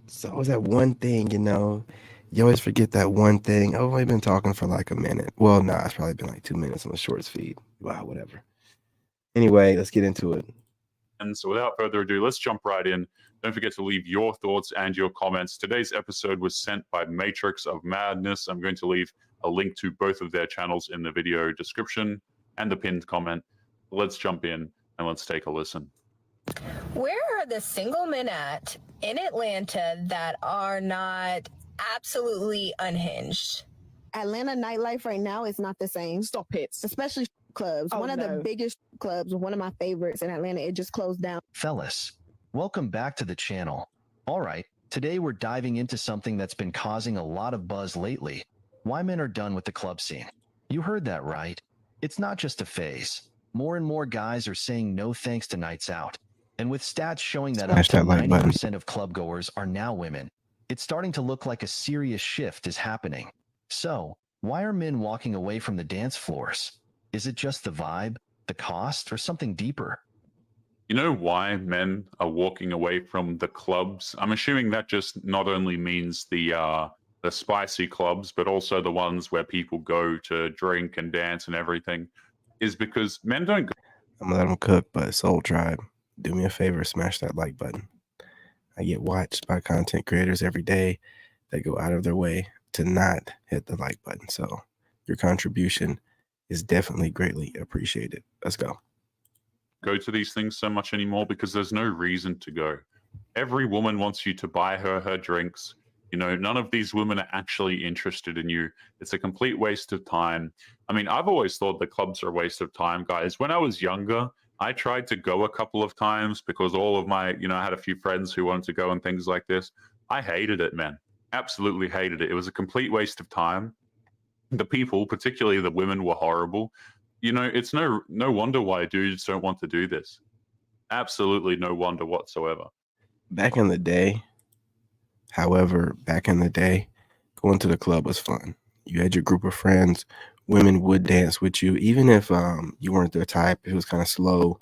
It's always that one thing, you always forget that one thing. I've only been talking for like a minute. Well, nah, it's probably been like 2 minutes on the shorts feed. Wow, whatever. Anyway, let's get into it. And so without further ado, let's jump right in. Don't forget to leave your thoughts and your comments. Today's episode was sent by Matrix of Madness. I'm going to leave a link to both of their channels in the video description and the pinned comment. Let's jump in and let's take a listen. Where are the single men at in Atlanta that are not absolutely unhinged? Atlanta nightlife right now is not the same. Stop it. Especially clubs. Oh, one of no. the biggest clubs, one of my favorites in Atlanta, it just closed down. Fellas, welcome back to the channel. All right, today we're diving into something that's been causing a lot of buzz lately. Why men are done with the club scene. You heard that right. It's not just a phase. More and more guys are saying no thanks to nights out. And with stats showing that Smash up to that like button. 90% of clubgoers are now women, it's starting to look like a serious shift is happening. So, why are men walking away from the dance floors? Is it just the vibe, the cost, or something deeper? You know why men are walking away from the clubs? I'm assuming that just not only means the spicy clubs, but also the ones where people go to drink and dance and everything, is because men don't go. I'm gonna let them cook, but Soul Tribe, do me a favor, smash that like button. I get watched by content creators every day that go out of their way to not hit the like button. So your contribution is definitely greatly appreciated. Let's go. Go to these things so much anymore because there's no reason to go. Every woman wants you to buy her drinks. You know, none of these women are actually interested in you. It's a complete waste of time. I mean, I've always thought the clubs are a waste of time, guys. When I was younger, I tried to go a couple of times because all of my, I had a few friends who wanted to go and things like this. I hated it, man. Absolutely hated it. It was a complete waste of time. The people, particularly the women, were horrible. It's no wonder why dudes don't want to do this. Absolutely no wonder whatsoever. Back in the day, going to the club was fun. You had your group of friends. Women would dance with you, even if you weren't their type. If it was kind of slow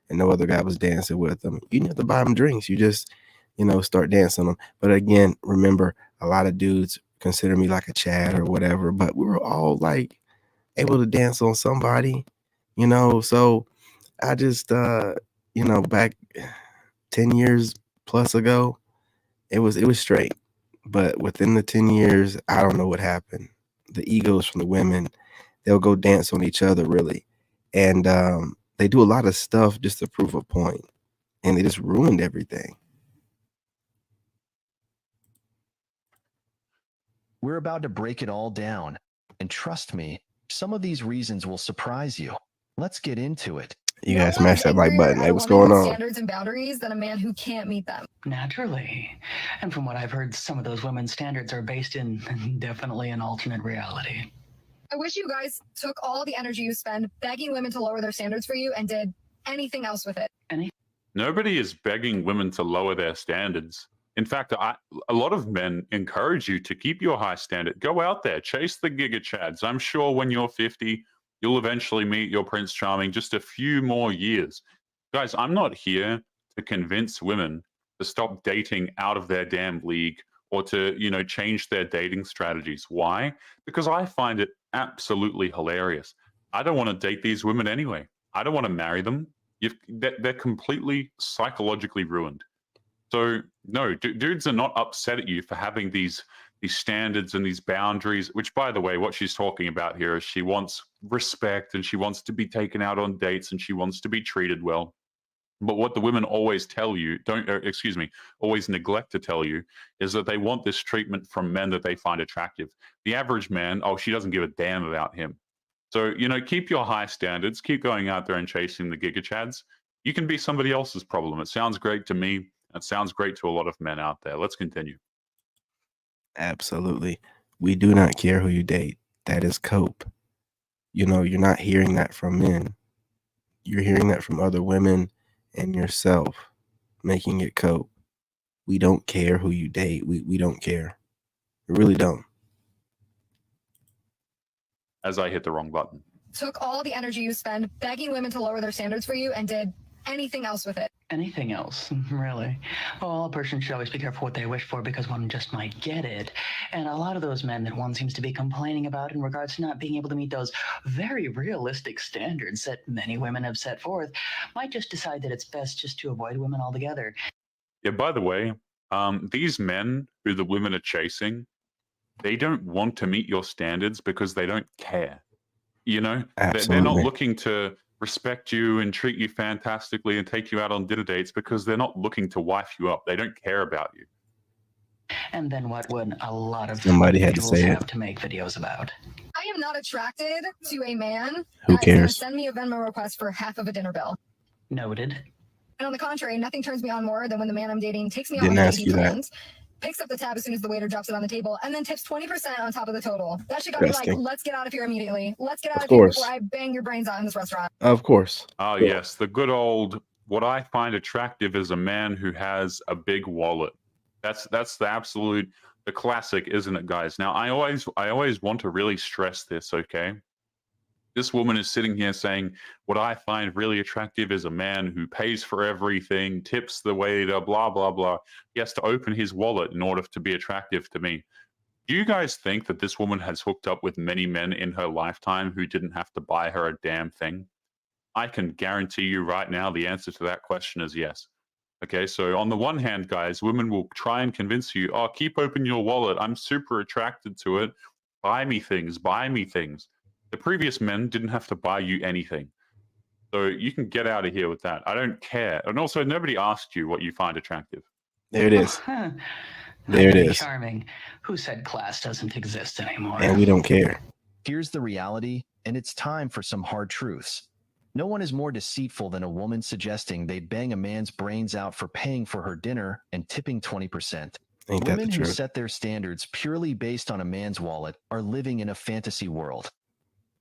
and no other guy was dancing with them, you didn't have to buy them drinks. You just, start dancing them. But again, remember, a lot of dudes consider me like a Chad or whatever, but we were all like able to dance on somebody, so I just, back 10 years plus ago, it was straight. But within the 10 years, I don't know what happened. The egos from the women, they'll go dance on each other, really. And they do a lot of stuff just to prove a point. And they just ruined everything. We're about to break it all down. And trust me, some of these reasons will surprise you. Let's get into it. You guys smash that like button. Hey, what's going on? Standards and boundaries than a man who can't meet them. Naturally. And from what I've heard, some of those women's standards are based in definitely an alternate reality. I wish you guys took all the energy you spend begging women to lower their standards for you and did anything else with it. Nobody is begging women to lower their standards. In fact, a lot of men encourage you to keep your high standard. Go out there, chase the Giga Chads. I'm sure when you're 50, you'll eventually meet your Prince Charming. Just a few more years. Guys, I'm not here to convince women to stop dating out of their damn league or to, change their dating strategies. Why? Because I find it absolutely hilarious. I don't want to date these women anyway. I don't want to marry them. They're completely psychologically ruined. So no, dudes are not upset at you for having these standards and these boundaries, which, by the way, what she's talking about here is she wants respect and she wants to be taken out on dates and she wants to be treated well. But what the women always tell you, always neglect to tell you, is that they want this treatment from men that they find attractive. The average man, she doesn't give a damn about him. So, keep your high standards, keep going out there and chasing the Giga Chads. You can be somebody else's problem. It sounds great to me. It sounds great to a lot of men out there. Let's continue. Absolutely. We do not care who you date. That is cope. You're not hearing that from men. You're hearing that from other women and yourself, making it cope. We don't care who you date. We don't care. We really don't. As I hit the wrong button. Took all the energy you spend begging women to lower their standards for you and did anything else with it. anything else, really. Well, a person should always be careful what they wish for because one just might get it. And a lot of those men that one seems to be complaining about in regards to not being able to meet those very realistic standards that many women have set forth might just decide that it's best just to avoid women altogether. Yeah, by the way, these men who the women are chasing, they don't want to meet your standards because they don't care. You know, they're not Absolutely. looking to respect you and treat you fantastically and take you out on dinner dates because they're not looking to wife you up. They don't care about you. And then what would a lot of Somebody had to individuals say it. have to make videos about? I am not attracted to a man Who that is going to cares? send me a Venmo request for half of a dinner bill. Noted. And on the contrary, nothing turns me on more than when the man I'm dating takes me out Didn't on ask dating you that. plans, picks up the tab as soon as the waiter drops it on the table, and then tips 20% on top of the total. That shit got me like, Disgusting. let's get out of here immediately. Let's get out Of of here course. before I bang your brains out in this restaurant. Of course. Oh, Sure. yes, the good old. What I find attractive is a man who has a big wallet. That's the absolute, the classic, isn't it, guys? Now, I always want to really stress this. Okay, this woman is sitting here saying, what I find really attractive is a man who pays for everything, tips the waiter, blah, blah, blah. He has to open his wallet in order to be attractive to me. Do you guys think that this woman has hooked up with many men in her lifetime who didn't have to buy her a damn thing? I can guarantee you right now the answer to that question is yes. Okay, so on the one hand, guys, women will try and convince you, oh, keep open your wallet. I'm super attracted to it. Buy me things, buy me things. The previous men didn't have to buy you anything. So you can get out of here with that. I don't care. And also, nobody asked you what you find attractive. There it is. Oh, There it pretty is. Charming. Who said class doesn't exist anymore? And we don't care. Here's the reality, and it's time for some hard truths. No one is more deceitful than a woman suggesting they'd bang a man's brains out for paying for her dinner and tipping 20%. Ain't that the Women who truth? set their standards purely based on a man's wallet are living in a fantasy world.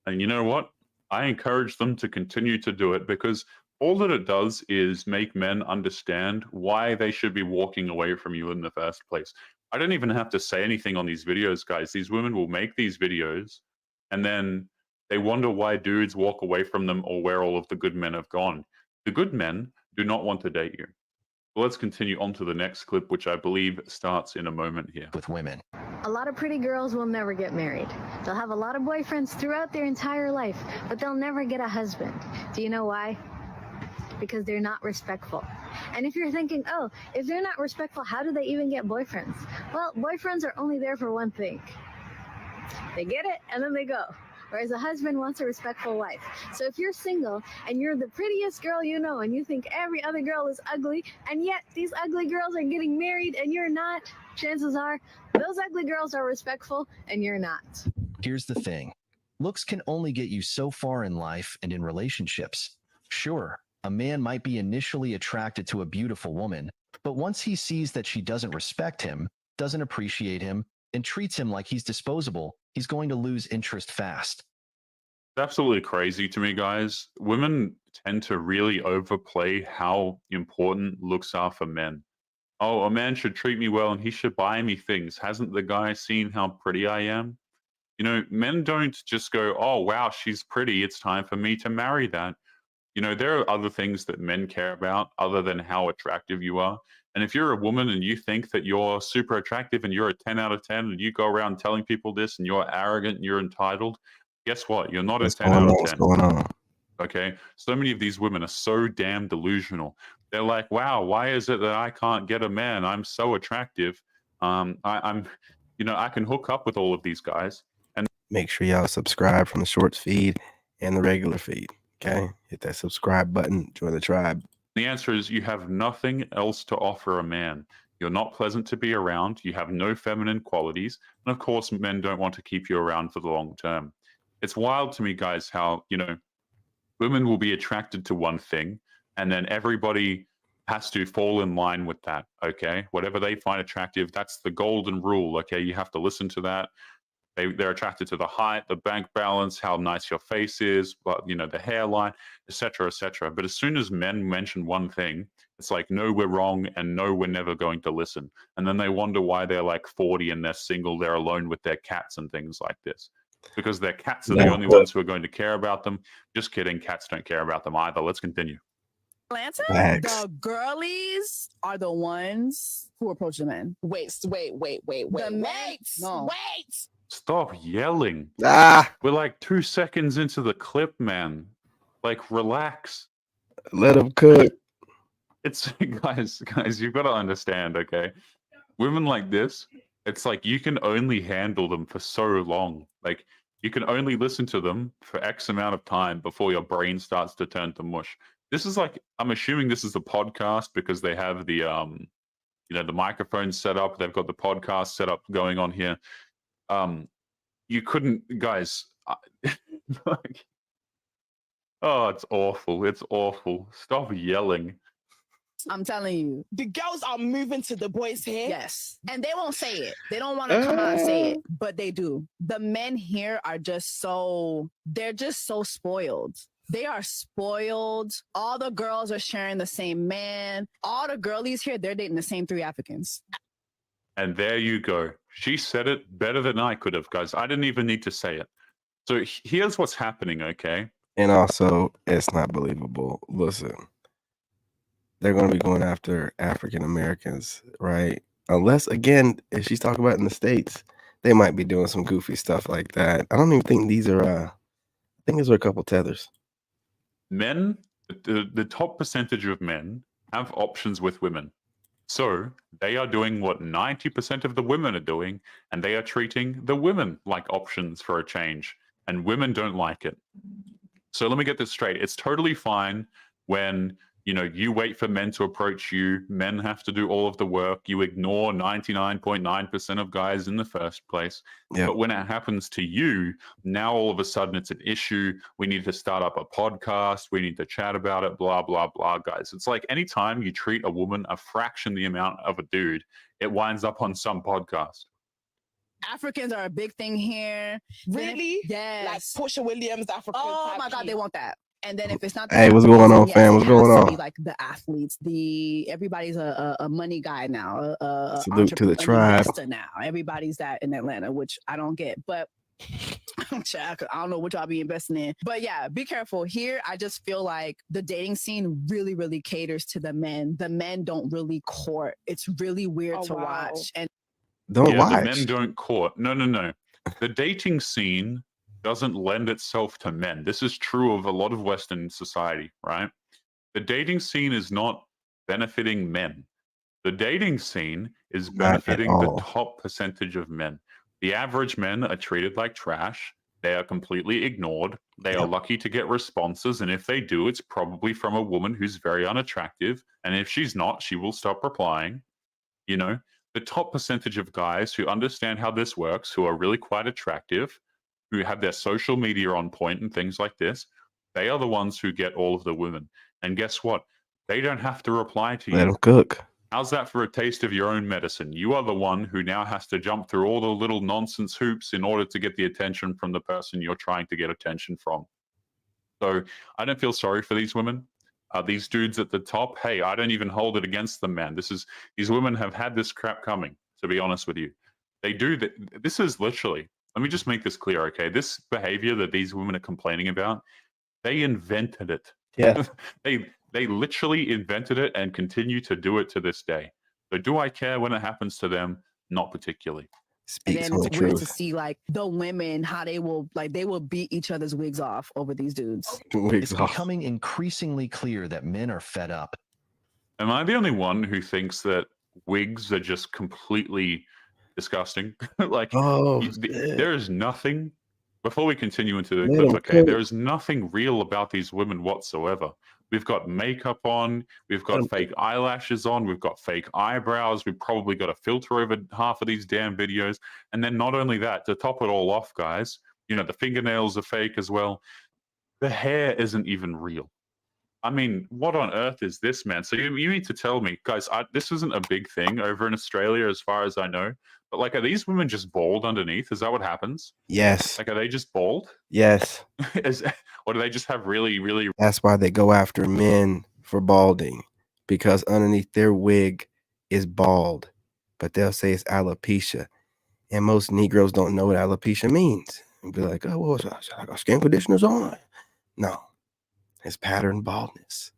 And you know what? I encourage them to continue to do it because all that it does is make men understand why they should be walking away from you in the first place. I don't even have to say anything on these videos, guys. These women will make these videos and then they wonder why dudes walk away from them or where all of the good men have gone. The good men do not want to date you. Well, let's continue on to the next clip, which I believe starts in a moment here. With women. A lot of pretty girls will never get married. They'll have a lot of boyfriends throughout their entire life, but they'll never get a husband. Do you know why? Because they're not respectful. And if you're thinking, oh, if they're not respectful, how do they even get boyfriends? Well, boyfriends are only there for one thing. They get it and then they go. Whereas a husband wants a respectful wife. So if you're single and you're the prettiest girl you know and you think every other girl is ugly, and yet these ugly girls are getting married and you're not, chances are those ugly girls are respectful and you're not. Here's the thing. Looks can only get you so far in life and in relationships. Sure, a man might be initially attracted to a beautiful woman, but once he sees that she doesn't respect him, doesn't appreciate him, and treats him like he's disposable, he's going to lose interest fast. It's absolutely crazy to me, guys. Women tend to really overplay how important looks are for men. Oh, a man should treat me well and he should buy me things. Hasn't the guy seen how pretty I am? You know, men don't just go, oh, wow, she's pretty. It's time for me to marry that. You know, there are other things that men care about other than how attractive you are. And if you're a woman and you think that you're super attractive and you're a 10 out of 10 and you go around telling people this and you're arrogant and you're entitled, guess what? You're not What's a 10 going out on? of What's 10. going on? Okay. So many of these women are so damn delusional. They're like, wow, why is it that I can't get a man? I'm so attractive. I'm, you know, I can hook up with all of these guys. And Make sure y'all subscribe from the shorts feed and the regular feed. Okay. Hit that subscribe button. Join the tribe. the answer is you have nothing else to offer a man. You're not pleasant to be around. You have no feminine qualities. And of course, men don't want to keep you around for the long term. It's wild to me, guys, how, you know, women will be attracted to one thing and then everybody has to fall in line with that. Okay. Whatever they find attractive, that's the golden rule. Okay. You have to listen to that. They're attracted to the height, the bank balance, how nice your face is, but you know, the hairline, etc., etc. But as soon as men mention one thing, it's like, no, we're wrong, and no, we're never going to listen. And then they wonder why they're like 40 and they're single, they're alone with their cats and things like this. Because their cats are the only ones who are going to care about them. Just kidding, cats don't care about them either. Let's continue. Atlanta, Facts. the girlies are the ones who approach the men. Wait. The men, no. Wait. Stop yelling. Ah, We're like 2 seconds into the clip, man. Like, relax. let them cook. It's guys, you've got to understand, okay? Women like this, it's like you can only handle them for so long. Like, you can only listen to them for X amount of time before your brain starts to turn to mush. This is like, I'm assuming this is a podcast because they have the the microphone set up. They've got the podcast set up going on here. You couldn't, guys. Like, oh, it's awful. It's awful. Stop yelling. I'm telling you. The girls are moving to the boys here. Yes. And they won't say it. They don't want to come out and say it, but they do. The men here are they're just so spoiled. They are spoiled. All the girls are sharing the same man. All the girlies here, they're dating the same 3 Africans. And there you go. She said it better than I could have, guys. I didn't even need to say it. So here's what's happening, okay? And also, it's not believable. Listen, they're going to be going after African Americans, right? Unless, again, if she's talking about in the States, they might be doing some goofy stuff like that. I don't even think these are, I think these are a couple tethers. Men, the top percentage of men have options with women. So they are doing what 90% of the women are doing, and they are treating the women like options for a change, and women don't like it. So let me get this straight. It's totally fine when, you wait for men to approach you. Men have to do all of the work. You ignore 99.9% of guys in the first place. Yep. But when it happens to you, now all of a sudden it's an issue. We need to start up a podcast. We need to chat about it, blah, blah, blah, guys. It's like anytime you treat a woman a fraction the amount of a dude, it winds up on some podcast. Africans are a big thing here. Really? Yes. Like Portia Williams, African. Oh my God, they want that. And then if it's not, Hey, what's going on, fam? What's going on? Like the athletes, everybody's a money guy now. Salute to the tribe. Investor now. Everybody's that in Atlanta, which I don't get, but I don't know what y'all be investing in. But yeah, be careful here. I just feel like the dating scene really, really caters to the men. The men don't really court. It's really weird to watch. And don't watch. The men don't court. No. The dating scene doesn't lend itself to men. This is true of a lot of Western society, right? The dating scene is not benefiting men. The dating scene is benefiting the top percentage of men. The average men are treated like trash. They are completely ignored. They are lucky to get responses. And if they do, it's probably from a woman who's very unattractive. And if she's not, she will stop replying. The top percentage of guys who understand how this works, who are really quite attractive, who have their social media on point and things like this, they are the ones who get all of the women. And guess what? They don't have to reply to you. Let them cook. How's that for a taste of your own medicine? You are the one who now has to jump through all the little nonsense hoops in order to get the attention from the person you're trying to get attention from. So I don't feel sorry for these women. These dudes at the top, hey, I don't even hold it against them, man. These women have had this crap coming, to be honest with you. They do that. This is literally, let me just make this clear, okay? This behavior that these women are complaining about, they invented it. Yeah. They literally invented it and continue to do it to this day. So do I care when it happens to them? Not particularly. And then it's weird to see like the women, how they will beat each other's wigs off over these dudes. It's becoming increasingly clear that men are fed up. Am I the only one who thinks that wigs are just completely disgusting? Like, there is nothing, before we continue into the clip, okay, there is nothing real about these women whatsoever. We've got makeup on, we've got fake eyelashes on, we've got fake eyebrows, we've probably got a filter over half of these damn videos. And then not only that, to top it all off, guys, the fingernails are fake as well. The hair isn't even real. I mean, what on earth is this, man? So you need to tell me, guys, this isn't a big thing over in Australia as far as I know. But like, are these women just bald underneath? Is that what happens? Yes. Like, are they just bald? Yes. Or do they just have really, really... That's why they go after men for balding, because underneath their wig is bald, but they'll say it's alopecia. And most Negroes don't know what alopecia means. And be like, oh, well, I got skin conditioners on. No, it's pattern baldness.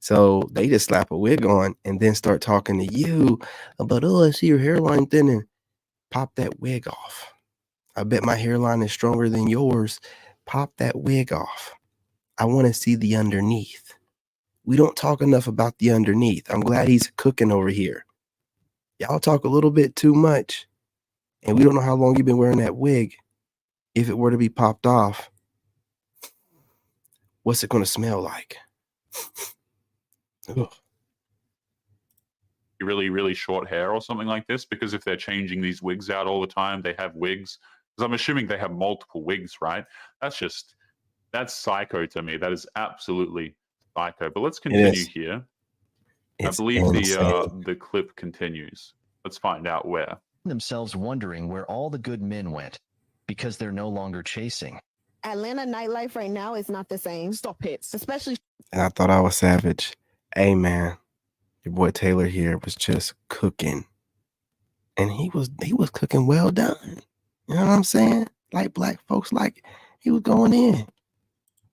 So they just slap a wig on and then start talking to you about, oh, I see your hairline thinning. Pop that wig off. I bet my hairline is stronger than yours. Pop that wig off. I want to see the underneath. We don't talk enough about the underneath. I'm glad he's cooking over here. Y'all talk a little bit too much. And we don't know how long you've been wearing that wig. If it were to be popped off, what's it going to smell like? Ugh. Really, really short hair or something like this, because if they're changing these wigs out all the time, they have wigs. Because I'm assuming they have multiple wigs, right? That's psycho to me. That is absolutely psycho. But let's continue here. I believe the clip continues. Let's find out where. Themselves wondering where all the good men went because they're no longer chasing. Atlanta nightlife right now is not the same. Stop it. Especially. And I thought I was savage. Hey, man, your boy Taylor here was just cooking. And he was cooking well done. You know what I'm saying? Like black folks, like he was going in.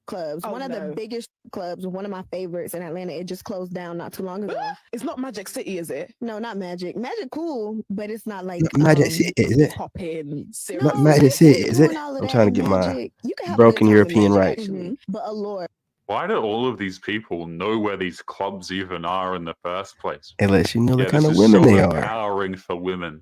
Clubs. One of the biggest clubs, one of my favorites in Atlanta. It just closed down not too long ago. It's not Magic City, is it? No, not Magic. Magic cool, but it's not like Magic City, is it? Pop in. No, Magic City, is it? I'm trying to get my broken European right. But Allure. Why do all of these people know where these clubs even are in the first place? It lets you know the kind this of is women so they are. Empowering for women.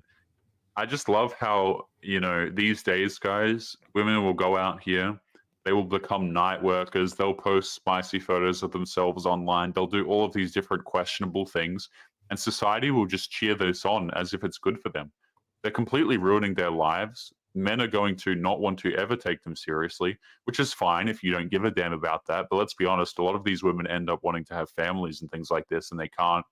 I just love how, these days, guys, women will go out here. They will become night workers. They'll post spicy photos of themselves online. They'll do all of these different questionable things. And society will just cheer this on as if it's good for them. They're completely ruining their lives. Men are going to not want to ever take them seriously, which is fine if you don't give a damn about that. But let's be honest, a lot of these women end up wanting to have families and things like this, and they can't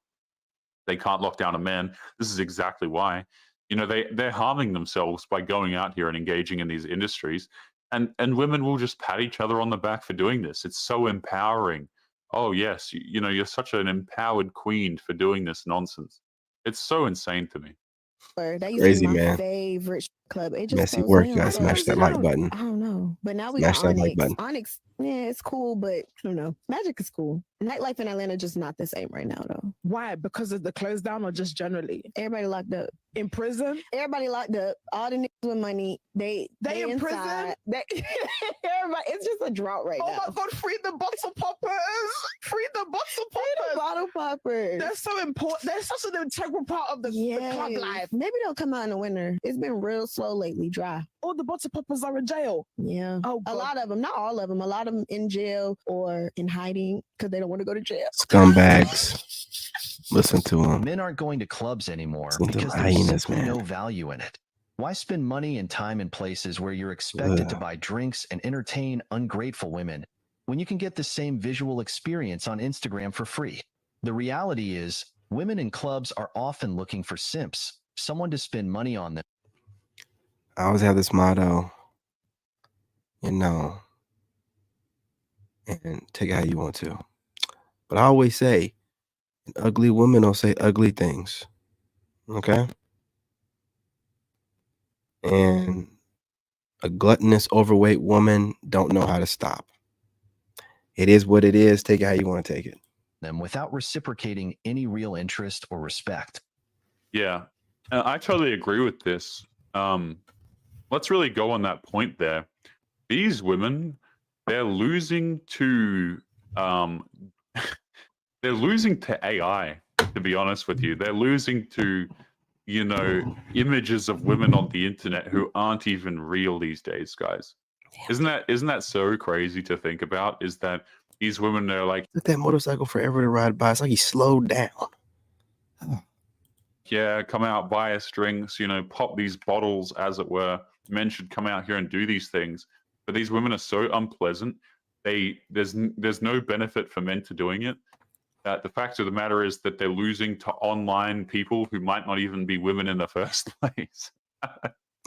lock down a man. This is exactly why. They're harming themselves by going out here and engaging in these industries. And women will just pat each other on the back for doing this. It's so empowering. Oh, yes, you're such an empowered queen for doing this nonsense. It's so insane to me. That used Crazy, to be my man. favorite club. It just Messy closed work. down. You gotta smash that like button. I don't know. But now we Smash got that like Onyx. button. Onyx, yeah, it's cool, but I don't know. Magic is cool. Nightlife in Atlanta just not the same right now, though. Why? Because of the close down or just generally? Everybody locked up. In prison? Everybody locked up. All the niggas with money, they in inside. prison? Everybody, it's just a drought right now. Oh my God, free the bottle poppers! Free the bottle poppers! Free the bottle poppers. They're so important. They're such an integral part of the club life. Maybe they'll come out in the winter. It's been real slow lately, dry. All the bottle poppers are in jail. Yeah. Oh, a lot of them, not all of them. A lot of them in jail or in hiding because they don't want to go to jail. Scumbags. Listen to them. Men aren't going to clubs anymore Listen to because them there's hyenas, simply man. no value in it. Why spend money and time in places where you're expected to buy drinks and entertain ungrateful women when you can get the same visual experience on Instagram for free? The reality is, women in clubs are often looking for simps, someone to spend money on them. I always have this motto, and take it how you want to. But I always say, an ugly woman will say ugly things. Okay? And a gluttonous, overweight woman don't know how to stop. It is what it is. Take it how you want to take it. Them without reciprocating any real interest or respect. Yeah, I totally agree with this. Let's really go on that point there. These women, they're losing to they're losing to AI, to be honest with you. They're losing to, images of women on the internet who aren't even real these days, guys. Isn't that so crazy to think about? Is that these women are like, took that motorcycle forever to ride by. It's like he slowed down. yeah, come out, buy us drinks, pop these bottles, as it were. Men should come out here and do these things. But these women are so unpleasant. There's no benefit for men to doing it. The fact of the matter is that they're losing to online people who might not even be women in the first place.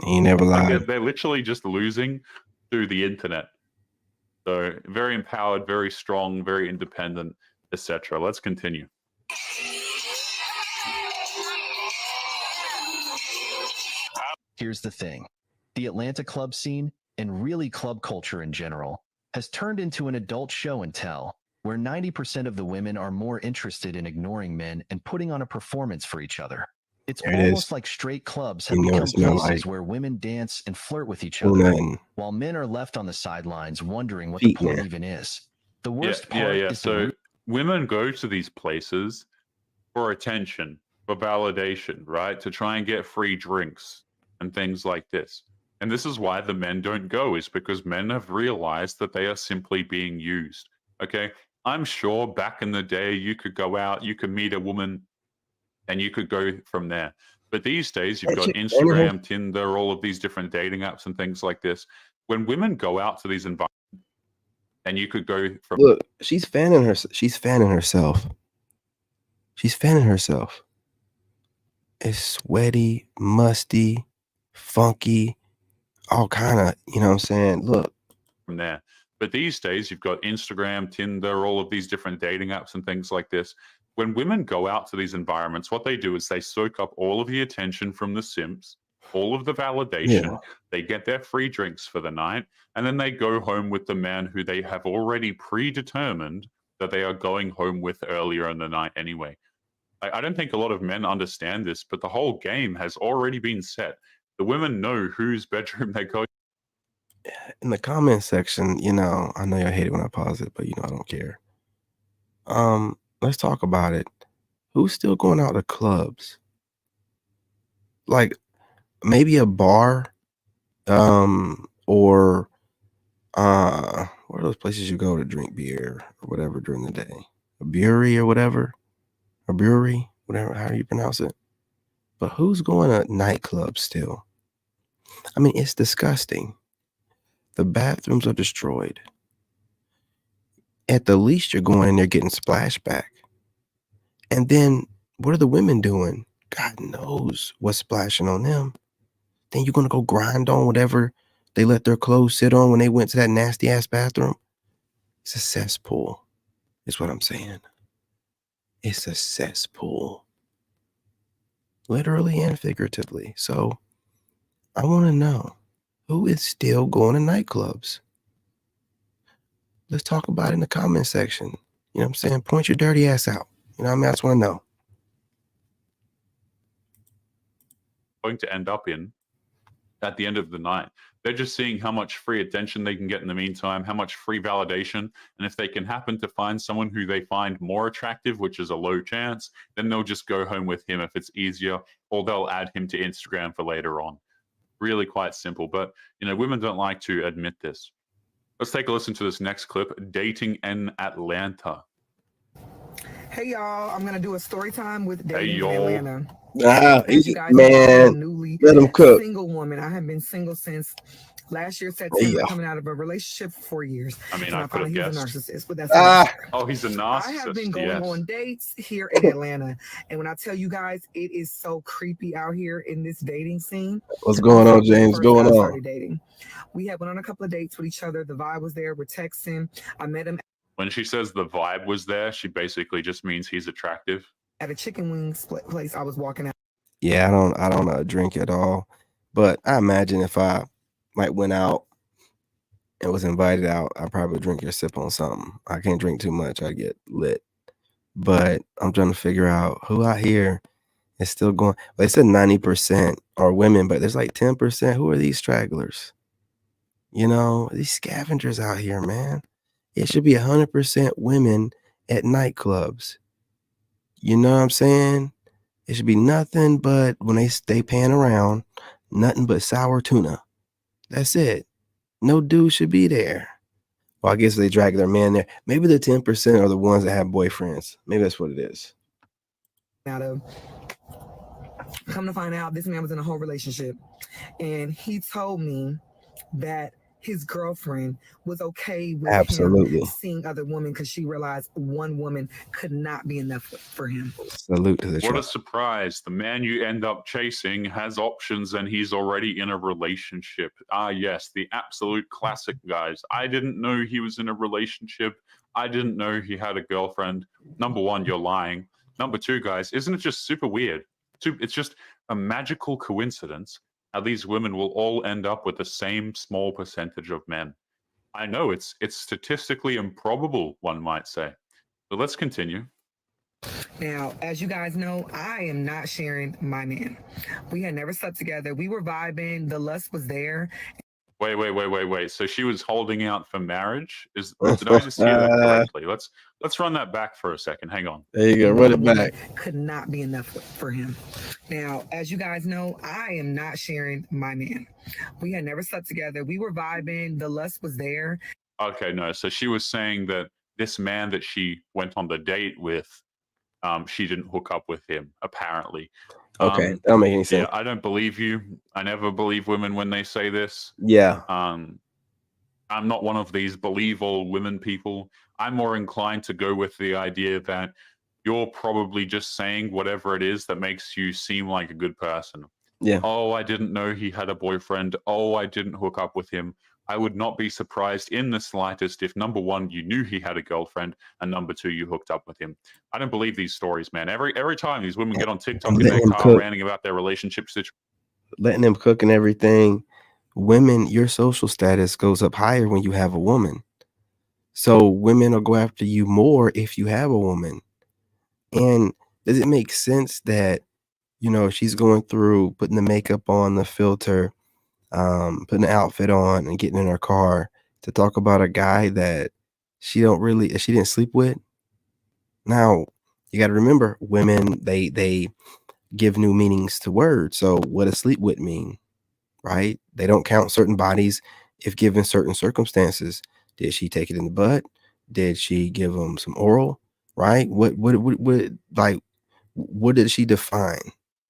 He never lied. They're literally just losing through the internet. So very empowered, very strong, very independent, etc. Let's continue. Here's the thing. The Atlanta club scene, and really club culture in general, has turned into an adult show and tell. where 90% of the women are more interested in ignoring men and putting on a performance for each other. It's There it almost is. like straight clubs have You know become it smell places like where women dance and flirt with each oh, other, nothing. while men are left on the sidelines wondering what the Feet point now. even is. The Yeah, worst yeah, part yeah. is the So root. women go to these places for attention, for validation, right? To try and get free drinks and things like this. And this is why the men don't go, is because men have realized that they are simply being used. Okay. I'm sure back in the day, you could go out, you could meet a woman, and you could go from there. But these days, you've That got chick fanning her. Instagram, Tinder, all of these different dating apps and things like this. When women go out to these environments, and you could go from Look, she's fanning her. She's fanning herself. She's fanning herself. It's sweaty, musty, funky, all kind of. You know what I'm saying? Look, from there. But these days, you've got Instagram, Tinder, all of these different dating apps and things like this. When women go out to these environments, what they do is they soak up all of the attention from the simps, all of the validation. yeah. They get their free drinks for the night, and then they go home with the man who they have already predetermined that they are going home with earlier in the night anyway. I don't think a lot of men understand this, but the whole game has already been set. The women know whose bedroom they go. In the comment section, you know, I know you hate it when I pause it, but you know I don't care. Let's talk about it. Who's still going out to clubs? Like maybe a bar, or what are those places you go to drink beer or whatever during the day? A brewery or whatever, a brewery, whatever, how you pronounce it. But who's going to nightclubs still? I mean, it's disgusting. The bathrooms are destroyed. At the least, you're going in there getting splashback. And then what are the women doing? God knows what's splashing on them. Then you're going to go grind on whatever they let their clothes sit on when they went to that nasty ass bathroom. It's a cesspool, is what I'm saying. It's a cesspool. Literally and figuratively. So I want to know, who is still going to nightclubs? Let's talk about it in the comment section. You know what I'm saying? Point your dirty ass out. You know what I mean? I just want to know. Going to end up in at the end of the night. They're just seeing how much free attention they can get in the meantime, how much free validation. And if they can happen to find someone who they find more attractive, which is a low chance, then they'll just go home with him if it's easier, or they'll add him to Instagram for later on. Really quite simple. But, you know, women don't like to admit this. Let's take a listen to this next clip, Dating in Atlanta. Hey y'all, I'm gonna do a story time with Hey, Dating in y'all. Atlanta. Ah, As you guys know, I'm man, a newly let him cook. single woman. I have been single since last year, Hey, September, y'all. coming out of a relationship for 4 years. I mean, And I I could found have out he was a guessed. narcissist, but that's another Ah, story. Oh, he's a I have been narcissist, going yes. on dates here in Atlanta, and when I tell you guys, it is so creepy out here in this dating scene. what's going on, James? First Going I on? started dating. We had went on a couple of dates with each other. The vibe was there. We're texting. I met him When she says the vibe was there, she basically just means he's attractive. at a chicken wing place. I was walking out. Yeah, I don't drink at all. But I imagine if I like went out and was invited out, I'd probably drink or sip on something. I can't drink too much. I get lit. But I'm trying to figure out who out here is still going. They said 90% are women, but there's like 10%. Who are these stragglers? You know, these scavengers out here, man. It should be 100% women at nightclubs. You know what I'm saying? It should be nothing but when they stay pan around, nothing but sour tuna. That's it. No dude should be there. Well, I guess they drag their man there. Maybe the 10% are the ones that have boyfriends. Maybe that's what it is. Out of come to find out, this man was in a whole relationship, and he told me that his girlfriend was okay with Absolutely. him seeing other women because she realized one woman could not be enough for him. Salute to the What tribe. a surprise. The man you end up chasing has options and he's already in a relationship. Ah, yes, the absolute classic, guys. I didn't know he was in a relationship. I didn't know he had a girlfriend. Number one, you're lying. Number two, guys, isn't it just super weird? It's just a magical coincidence how these women will all end up with the same small percentage of men. I know it's statistically improbable, one might say. But let's continue. Now, as you guys know, I am not sharing my man. We had never slept together. We were vibing. The lust was there. Wait. So she was holding out for marriage? Did I just hear that correctly? Let's run that back for a second. Hang on. There you go. Run it back. Could not be enough for him. Now, as you guys know, I am not sharing my man. We had never slept together. We were vibing. The lust was there. Okay, no. So she was saying that this man that she went on the date with, she didn't hook up with him, apparently. Okay, that don't make any sense. Yeah, I don't believe you. I never believe women when they say this. Yeah. I'm not one of these believe all women people. I'm more inclined to go with the idea that you're probably just saying whatever it is that makes you seem like a good person. Yeah. Oh, I didn't know he had a boyfriend. Oh, I didn't hook up with him. I would not be surprised in the slightest if, number one, you knew he had a girlfriend, and number two, you hooked up with him. I don't believe these stories, man. Every time these women get on TikTok in their car ranting about their relationship situation, letting them cook and everything. Women, your social status goes up higher when you have a woman. So women will go after you more if you have a woman. And does it make sense that, you know, she's going through putting the makeup on, the filter, putting the outfit on and getting in her car to talk about a guy that she didn't sleep with? Now, you got to remember, women, they give new meanings to words. So what does sleep with mean? Right? They don't count certain bodies if given certain circumstances. Did she take it in the butt? Did she give them some oral? Right? What did she define?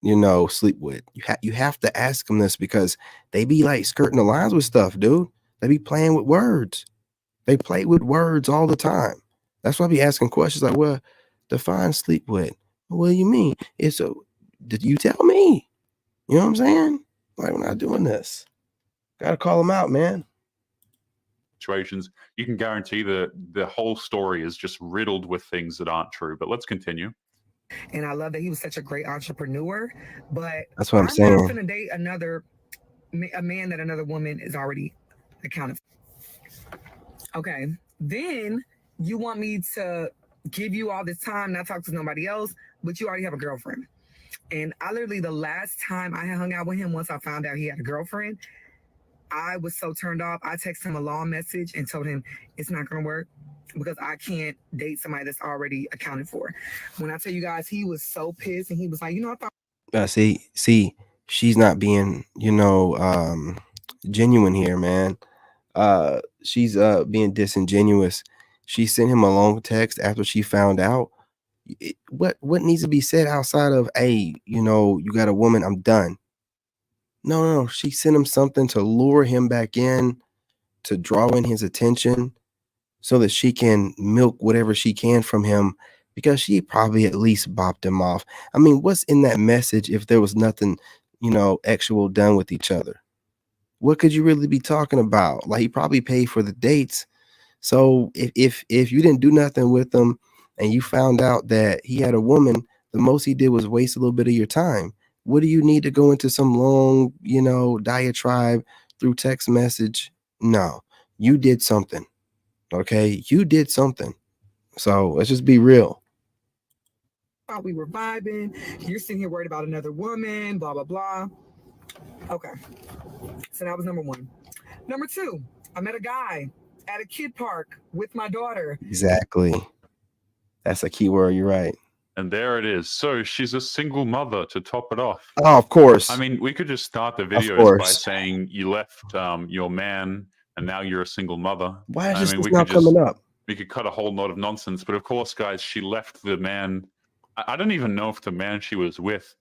You know, sleep with. You have to ask them this, because they be like skirting the lines with stuff, dude. They be playing with words. They play with words all the time. That's why I be asking questions like, well, define sleep with. What do you mean? Did you tell me? You know what I'm saying? Like, we're not doing this. Gotta call them out, man. Situations, you can guarantee that the whole story is just riddled with things that aren't true. But let's continue. And I love that he was such a great entrepreneur. But that's what I'm saying. I'm not gonna date a man that another woman is already accounted for. Okay. Then you want me to give you all this time, not talk to nobody else, but you already have a girlfriend. And I literally, the last time I hung out with him, once I found out he had a girlfriend, I was so turned off. I texted him a long message and told him it's not going to work, because I can't date somebody that's already accounted for. When I tell you guys, he was so pissed, and he was like, you know, I thought. See, she's not being, genuine here, man. She's being disingenuous. She sent him a long text after she found out. What needs to be said outside of, hey, you got a woman, I'm done? No, she sent him something to lure him back in, to draw in his attention, so that she can milk whatever she can from him, because she probably at least bopped him off. I mean, what's in that message if there was nothing, actual done with each other? What could you really be talking about? Like, he probably paid for the dates. So if you didn't do nothing with him and you found out that he had a woman, the most he did was waste a little bit of your time. What do you need to go into some long, diatribe through text message? No, you did something. Okay, you did something. So let's just be real. Thought we were vibing. You're sitting here worried about another woman, blah, blah, blah. Okay. So that was number one. Number two, I met a guy at a kid park with my daughter. Exactly. That's a key word. You're right. And there it is. So she's a single mother, to top it off. Oh, of course. I mean, we could just start the videos by saying you left your man and now you're a single mother. Why is this not coming up? We could cut a whole lot of nonsense. But of course, guys, she left the man. I don't even know if the man she was with.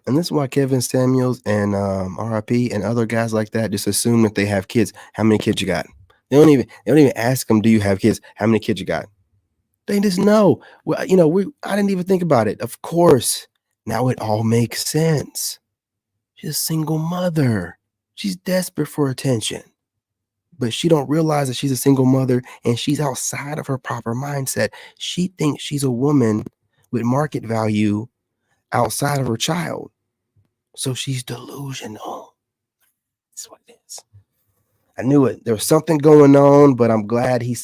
And this is why Kevin Samuels and RIP and other guys like that just assume that they have kids. How many kids you got? They don't even ask them, do you have kids? How many kids you got? They just know. Well, I didn't even think about it. Of course. Now it all makes sense. She's a single mother. She's desperate for attention. But she don't realize that she's a single mother, and she's outside of her proper mindset. She thinks she's a woman with market value outside of her child. So she's delusional. That's what it is. I knew it. There was something going on, but I'm glad he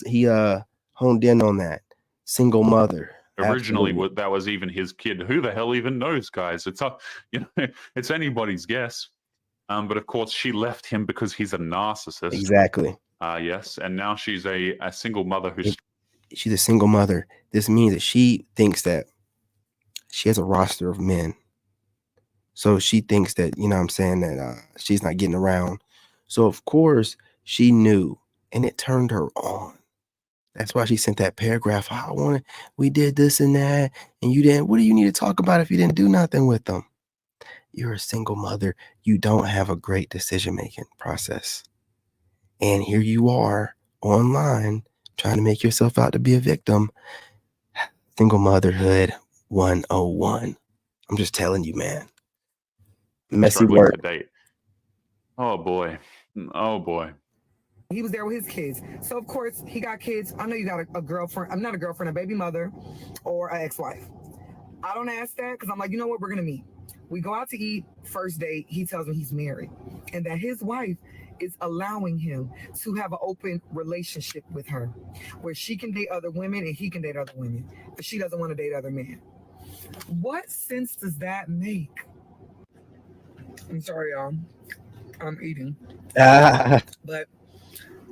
honed in on that. Single mother. Originally, Absolutely. that was even his kid. Who the hell even knows, guys? It's it's anybody's guess. But of course, she left him because he's a narcissist. Exactly. Yes, and now she's a single mother she's a single mother. This means that she thinks that she has a roster of men. So she thinks that, you know what I'm saying, that she's not getting around. So of course she knew, and it turned her on. That's why she sent that paragraph. We did this and that, and you didn't. What do you need to talk about if you didn't do nothing with them? You're a single mother. You don't have a great decision-making process. And here you are online trying to make yourself out to be a victim. Single motherhood 101. I'm just telling you, man. Messy work. to date. Oh boy. Oh boy. He was there with his kids. So of course he got kids. I know you got a girlfriend. I'm not a girlfriend, a baby mother or an ex-wife. I don't ask that because I'm like, you know what? We're going to meet. We go out to eat. First date, he tells me he's married and that his wife is allowing him to have an open relationship with her where she can date other women and he can date other women, but she doesn't want to date other men. What sense does that make? I'm sorry, y'all. I'm eating. But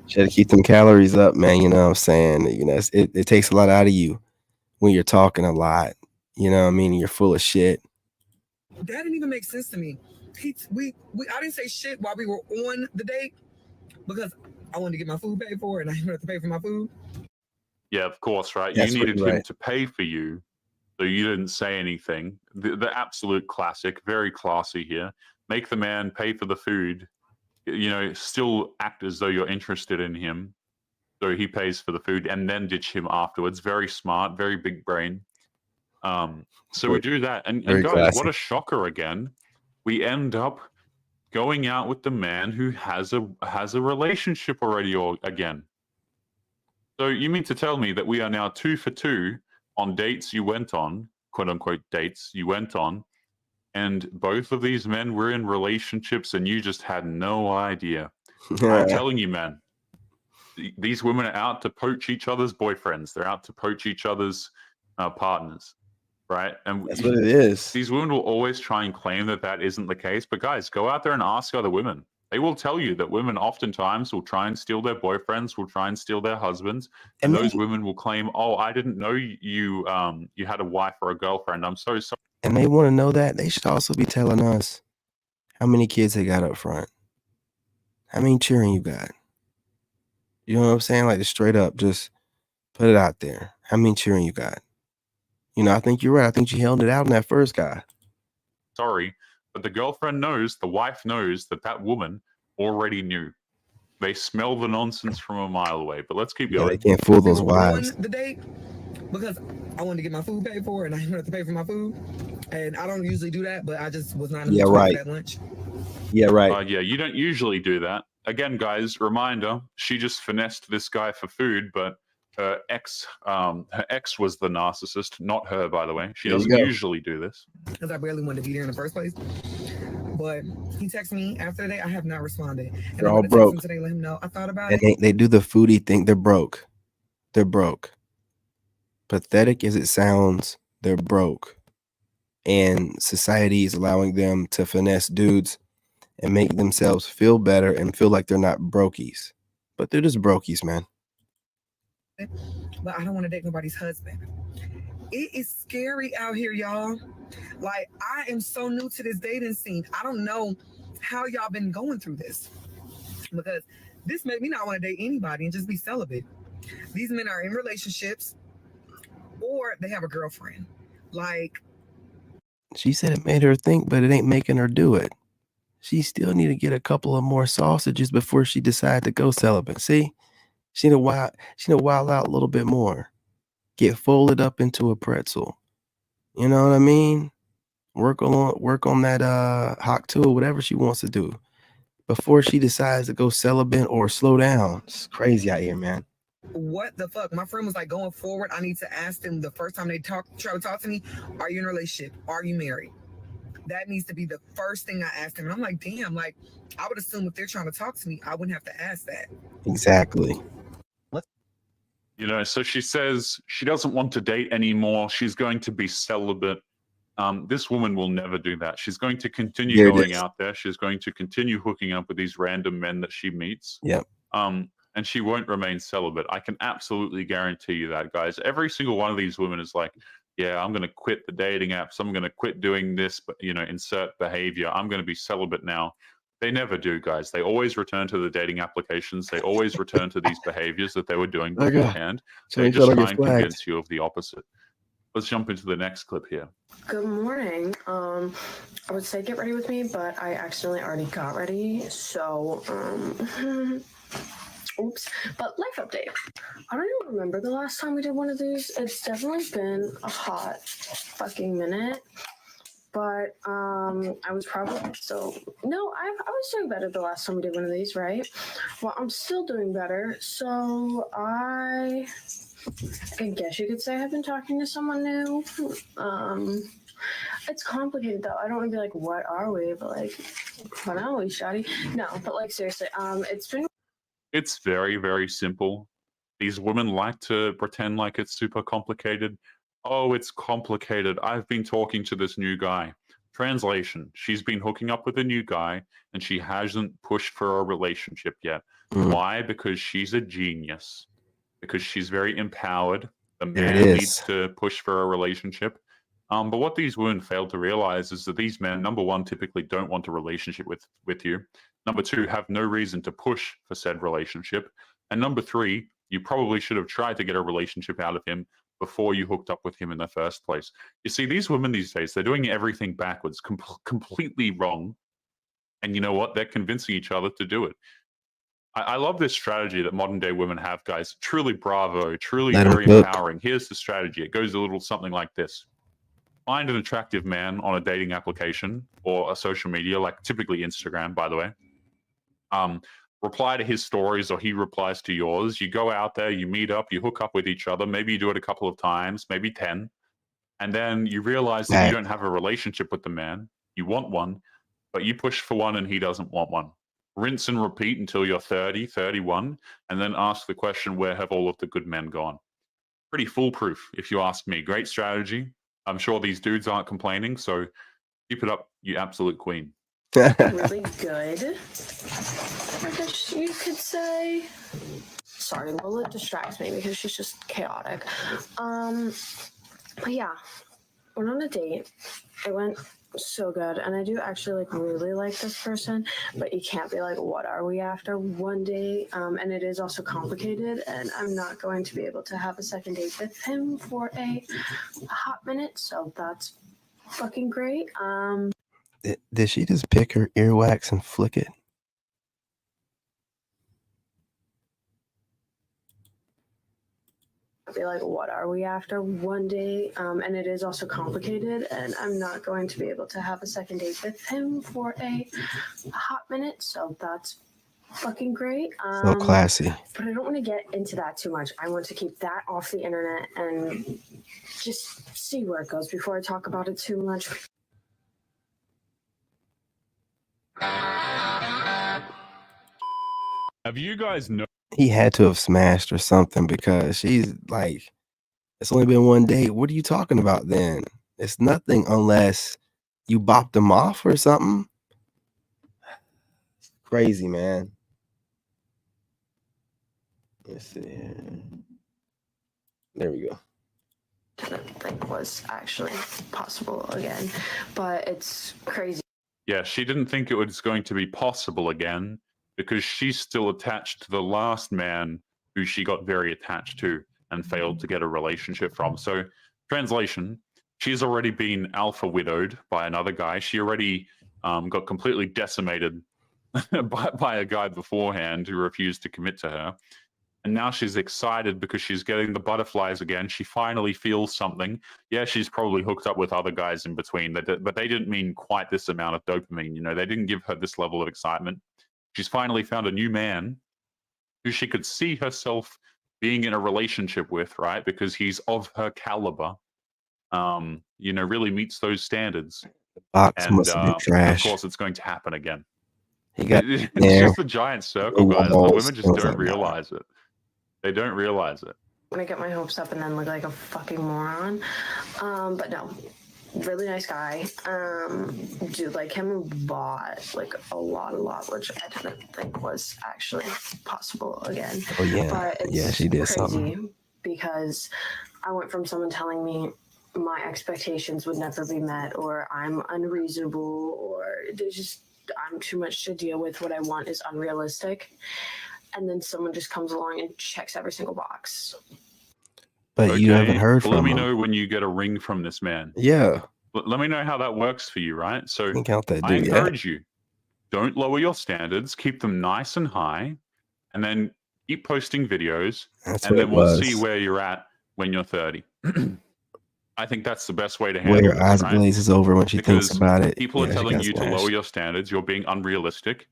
try to keep them calories up, man. You know what I'm saying? You know, it takes a lot out of you when you're talking a lot. You know what I mean? You're full of shit. That didn't even make sense to me. I didn't say shit while we were on the date because I wanted to get my food paid for and I didn't have to pay for my food. Yeah, of course, right? That's you needed right. him to pay for you, so you didn't say anything. The absolute classic, very classy here. Make the man pay for the food. You know, still act as though you're interested in him, so he pays for the food, and then ditch him afterwards. Very smart, very big brain. So we do that, and guys, classy. what a shocker again. We end up going out with the man who has a relationship already again. So you mean to tell me that we are now 2 for 2 on dates you went on, quote unquote dates you went on, and both of these men were in relationships and you just had no idea. I'm telling you, man, these women are out to poach each other's boyfriends. They're out to poach each other's partners. Right. And that's what it is. These women will always try and claim that isn't the case. But guys, go out there and ask other women. They will tell you that women oftentimes will try and steal their boyfriends, will try and steal their husbands. And those women will claim, oh, I didn't know you had a wife or a girlfriend. I'm so sorry. And they want to know that. They should also be telling us how many kids they got up front. How many children you got? You know what I'm saying? Like, straight up, just put it out there. How many children you got? You know, I think you're right. I think you held it out on that first guy. Sorry, but the girlfriend knows, the wife knows that woman already knew. They smell the nonsense from a mile away. But let's keep going. They can't fool those wives. The date because I wanted to get my food paid for and I didn't have to pay for my food. And I don't usually do that, but I just was not in the mood for that lunch. Yeah, right. Yeah, you don't usually do that. Again, guys, reminder, she just finessed this guy for food, but her ex was the narcissist, not her, by the way. She doesn't usually do this. Because I barely wanted to be there in the first place. But he texted me after the day. I have not responded. And They're all broke. Today, let him know. I thought about and it. They do the foodie thing. They're broke. They're broke. Pathetic as it sounds, they're broke. And society is allowing them to finesse dudes and make themselves feel better and feel like they're not brokies. But they're just brokies, man. But I don't want to date nobody's husband. It is scary out here, y'all. Like, I am so new to this dating scene. I don't know how y'all been going through this because this made me not want to date anybody and just be celibate. These men are in relationships or they have a girlfriend. Like, she said it made her think, but it ain't making her do it. She still need to get a couple of more sausages before she decide to go celibate. See? She need to wild out a little bit more. Get folded up into a pretzel. You know what I mean? Work on that hawk tool, whatever she wants to do, before she decides to go celibate or slow down. It's crazy out here, man. What the fuck? My friend was like, going forward, I need to ask them the first time they try to talk to me, are you in a relationship? Are you married? That needs to be the first thing I ask them. And I'm like, damn, like I would assume if they're trying to talk to me, I wouldn't have to ask that. Exactly. You know, so she says she doesn't want to date anymore. She's going to be celibate. This woman will never do that. She's going to continue There it going is. out there. She's going to continue hooking up with these random men that she meets. Yep. And she won't remain celibate. I can absolutely guarantee you that, guys. Every single one of these women is like, yeah, I'm going to quit the dating apps. I'm going to quit doing this, but insert behavior. I'm going to be celibate now. They never do, guys. They always return to the dating applications. They always return to these behaviors that they were doing Okay. beforehand. So They you just gotta try get and flagged. convince you of the opposite. Let's jump into the next clip here. Good morning. I would say get ready with me, but I accidentally already got ready. So, oops. But life update. I don't even remember the last time we did one of these. It's definitely been a hot fucking minute. But I was probably I was doing better the last time we did one of these, right? Well, I'm still doing better. So I guess you could say I've been talking to someone new. It's complicated though. I don't want to be like, what are we? But like, what are we, shoddy? No, but like seriously, It's very, very simple. These women like to pretend like it's super complicated. Oh, it's complicated. I've been talking to this new guy. Translation: she's been hooking up with a new guy and she hasn't pushed for a relationship yet. Why? Because she's a genius. Because she's very empowered. The There it man is. needs to push for a relationship. But what these women fail to realize is that these men, number one, typically don't want a relationship with you. Number two, have no reason to push for said relationship. And number three, you probably should have tried to get a relationship out of him before you hooked up with him in the first place. You see, these women these days, they're doing everything backwards, completely wrong. And you know what? They're convincing each other to do it. I love this strategy that modern day women have, guys. Truly bravo, truly Let 'em very cook. empowering. Here's the strategy. It goes a little something like this. Find an attractive man on a dating application or a social media, like typically Instagram, by the way. Reply to his stories or he replies to yours. You go out there, you meet up, you hook up with each other. Maybe you do it a couple of times, maybe 10. And then you realize that you don't have a relationship with the man. You want one, but you push for one and he doesn't want one. Rinse and repeat until you're 30, 31, and then ask the question, where have all of the good men gone? Pretty foolproof, if you ask me. Great strategy. I'm sure these dudes aren't complaining, so keep it up, you absolute queen. really good, I guess you could say. Sorry, Lola distracts me because she's just chaotic. But yeah, went on a date. It went so good, and I do actually really like this person, but you can't be like, what are we after one day? And it is also complicated, and I'm not going to be able to have a second date with him for a hot minute, so that's fucking great. Did she just pick her earwax and flick it? Be like, what are we after one day? And it is also complicated, and I'm not going to be able to have a second date with him for a hot minute, so that's fucking great. So classy. But I don't want to get into that too much. I want to keep that off the internet and just see where it goes before I talk about it too much. Have you guys know? He had to have smashed or something because she's like, it's only been one date. What are you talking about then? It's nothing unless you bopped him off or something. Crazy, man. Let's see here. There we go. Didn't think was actually possible again, but it's crazy. Yeah, she didn't think it was going to be possible again because she's still attached to the last man who she got very attached to and failed to get a relationship from. So, translation, she's already been alpha widowed by another guy. She already got completely decimated by a guy beforehand who refused to commit to her. And now she's excited because she's getting the butterflies again. She finally feels something. Yeah, she's probably hooked up with other guys in between, but they didn't mean quite this amount of dopamine. You know, they didn't give her this level of excitement. She's finally found a new man who she could see herself being in a relationship with, right? Because he's of her caliber, you know, really meets those standards. Box And must have been of trash. course, it's going to happen again. He got It's there. just a giant circle, No guys. The walls. women just I was don't like, nah. realize it. They don't realize it. I'm gonna get my hopes up and then look like a fucking moron. But no, really nice guy. Do like him a lot, like a lot, which I didn't think was actually possible again. Oh yeah, But it's yeah, she did crazy something. because I went from someone telling me my expectations would never be met, or I'm unreasonable, or there's just I'm too much to deal with. What I want is unrealistic. And then someone just comes along and checks every single box. But you haven't heard Well, let from me him. know when you get a ring from this man. Yeah, Let me know how that works for you, right? So can't count that I dude yet. encourage you, don't lower your standards, keep them nice and high, and then keep posting videos, That's and what then it we'll see was. where you're at when you're 30. I think that's the best way to Where handle your this, eyes right? glazes over when she thinks Because about it. people are Yeah, she telling got you to smashed. lower your standards, you're being unrealistic,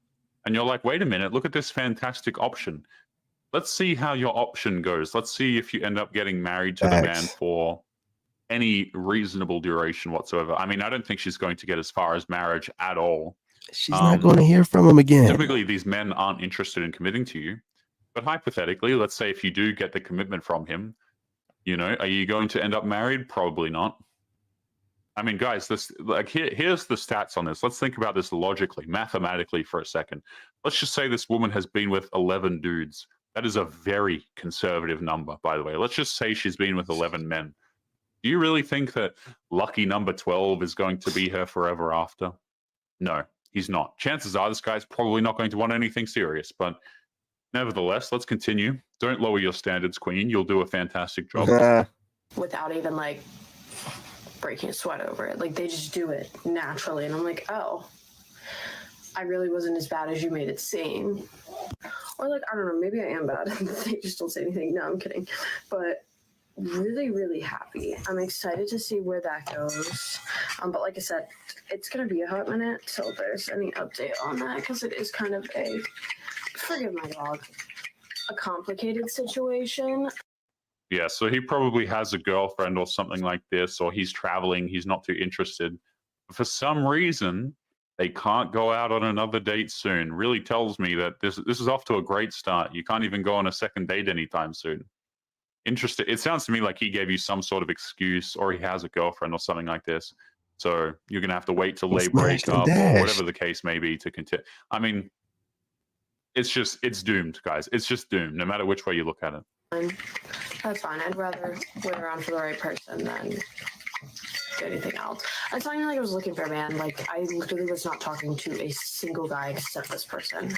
and you're like, wait a minute, look at this fantastic option. Let's see how your option goes. Let's see if you end up getting married to the man Facts. for any reasonable duration whatsoever. I mean, I don't think she's going to get as far as marriage at all. She's not going to hear from him again. Typically, these men aren't interested in committing to you. But hypothetically, let's say if you do get the commitment from him, you know, are you going to end up married? Probably not. I mean, guys, this like here's the stats on this. Let's think about this logically, mathematically for a second. Let's just say this woman has been with 11 dudes. That is a very conservative number, by the way. Let's just say she's been with 11 men. Do you really think that lucky number 12 is going to be her forever after? No, he's not. Chances are this guy's probably not going to want anything serious, but nevertheless, let's continue. Don't lower your standards, Queen. You'll do a fantastic job. Without even like breaking a sweat over it. Like they just do it naturally. And I'm like, oh, I really wasn't as bad as you made it seem. Or like, I don't know, maybe I am bad. They just don't say anything. No, I'm kidding. But really, really happy. I'm excited to see where that goes. But like I said, it's going to be a hot minute till there's any update on that because it is kind of a, forgive my dog, a complicated situation. Yeah, so he probably has a girlfriend or something like this, or he's traveling, he's not too interested. For some reason, they can't go out on another date soon. Really tells me that this is off to a great start. You can't even go on a second date anytime soon. Interesting. It sounds to me like he gave you some sort of excuse, or he has a girlfriend or something like this. So you're gonna have to wait till they break up, or whatever the case may be, to continue. I mean, it's doomed, guys. It's just doomed, no matter which way you look at it. That's fine. I'd rather wait around for the right person than do anything else. It's not even like I was looking for a man. Like I literally was not talking to a single guy except this person.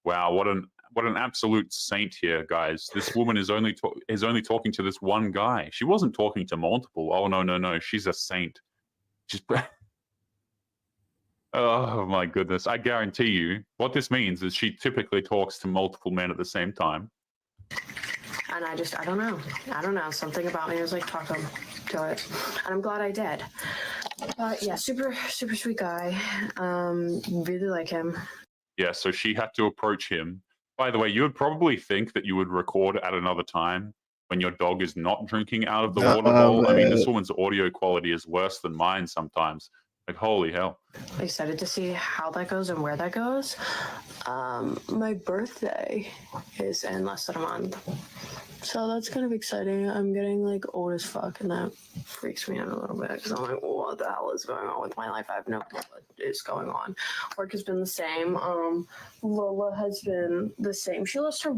Wow, what an absolute saint here, guys. This woman is only talking to this one guy. She wasn't talking to multiple. Oh no, she's a saint. She's oh my goodness. I guarantee you what this means is she typically talks to multiple men at the same time. And I don't know. Something about me was like, talk to it. And I'm glad I did. But yeah, super, super sweet guy. Really like him. Yeah, so she had to approach him. By the way, you would probably think that you would record at another time when your dog is not drinking out of the water bowl. I mean, this woman's audio quality is worse than mine sometimes. Like, holy hell. Excited to see how that goes and where that goes. My birthday is in less than a month. So that's kind of exciting. I'm getting like old as fuck, and that freaks me out a little bit because I'm like, what the hell is going on with my life? I have no clue what is going on. Work has been the same. Lola has been the same. She lost her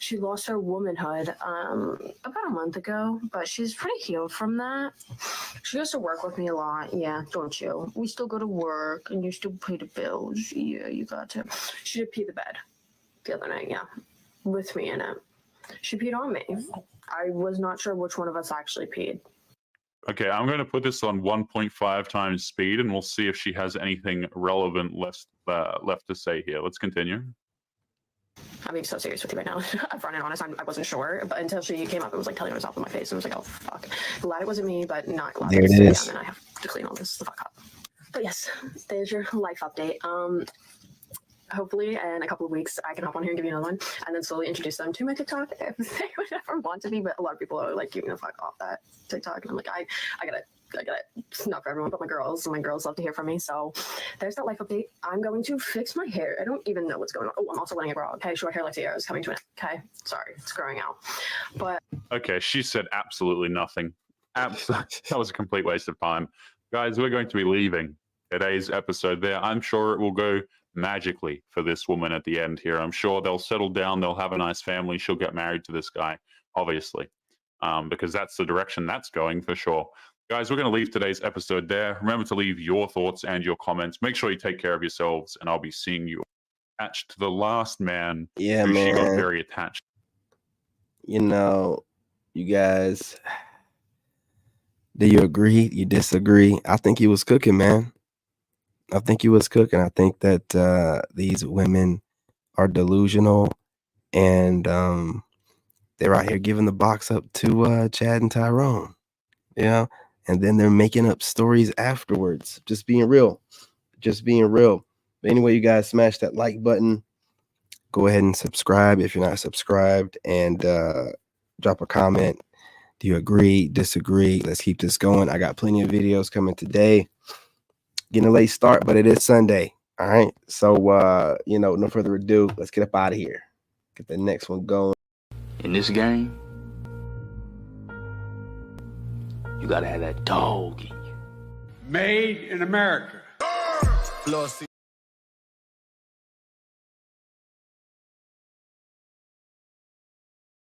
She lost her womanhood about a month ago, but she's pretty healed from that. She goes to work with me a lot. Yeah, don't you? We still go to work, and you still pay the bills. Yeah, you got to. She did pee the bed the other night, yeah, with me in it. She peed on me. I was not sure which one of us actually peed. Okay, I'm going to put this on 1.5 times speed, and we'll see if she has anything relevant left to say here. Let's continue. I'm being so serious with you right now. I'm front and honest. I wasn't sure, but until she came up and was like telling herself in my face, and I was like, oh fuck. Glad it wasn't me, but not glad. There it is. is. And I have to clean all this the fuck up. But yes, there's your life update. hopefully in a couple of weeks I can hop on here and give you another one, and then slowly introduce them to my TikTok if they would ever want to be. But a lot of people are like, "You're gonna fuck off that TikTok," and I'm like, I gotta. It's not for everyone, but my girls love to hear from me. So there's that life update. I'm going to fix my hair. I don't even know what's going on. Oh, I'm also letting it grow. Okay, short hair like Sierra is coming to an end. Okay, sorry, it's growing out. But okay, she said absolutely nothing. That was a complete waste of time. Guys, we're going to be leaving today's episode there. I'm sure it will go magically for this woman at the end here. I'm sure they'll settle down. They'll have a nice family. She'll get married to this guy, obviously, because that's the direction that's going for sure. Guys, we're going to leave today's episode there. Remember to leave your thoughts and your comments. Make sure you take care of yourselves, and I'll be seeing you attached to the last man Yeah, who she got man. very attached. You know, you guys, do you agree? You disagree? I think he was cooking, man. I think he was cooking. I think that these women are delusional, and they're out here giving the box up to Chad and Tyrone. You know, and then they're making up stories afterwards. Just being real. Just being real. But anyway, you guys, smash that like button. Go ahead and subscribe if you're not subscribed, and drop a comment. Do you agree, disagree? Let's keep this going. I got plenty of videos coming today. Getting a late start, but it is Sunday. All right. So, you know, no further ado, let's get up out of here. Get the next one going. In this game, you gotta have that dog in you. Made in America.